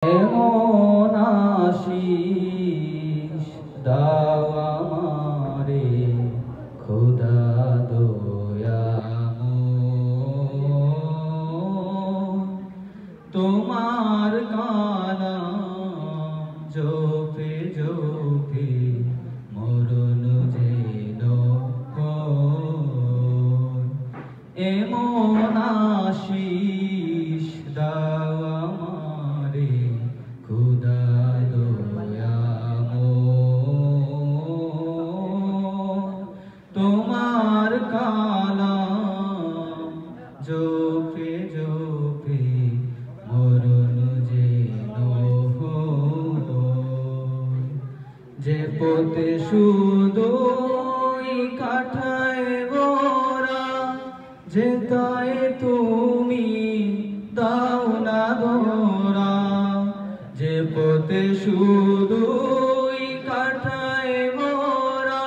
এমন আশিস দাও আমারে খোদা দয়াময়, তোমার কালাম জপে জপে মরণ যেন হয়। এমন আশিস দাও আমারে খোদা দয়াময়, তোমার কালাম জপে জপে মরণ যেন হয়। যে পথে শুধুই কাটায় মোরা, যেতায় তুমি দাও না ধরা। যে পথে শুধুই কাটায় মোরা,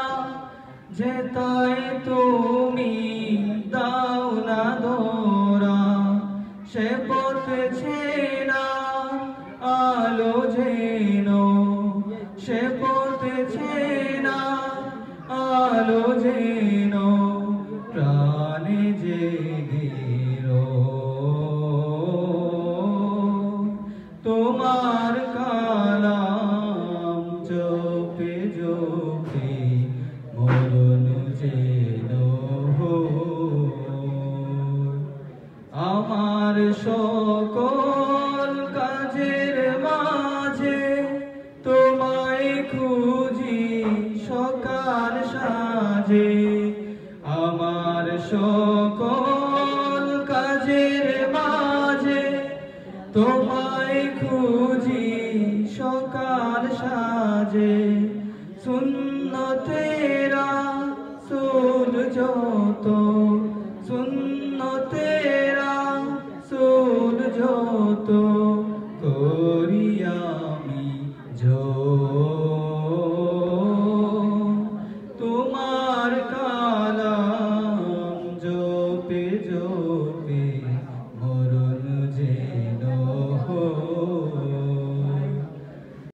যেতায় তুমি দাও না ধরা। সে পথে ছেনা আলো যেন, সে পথে ছেনা আলো যেন প্রাণে জেগে তোমার কালাম জপে জপে মরণ যেন হয়। আমার সকল কাজের মাঝে তোমায় খুঁজি সকাল সাজে। আমার সকল কাজের মাঝে তোমায় খুঁজি সকাল সাজে। সুন্নতেরা সুল যত, সুন্নতেরা সুল যত করি আমি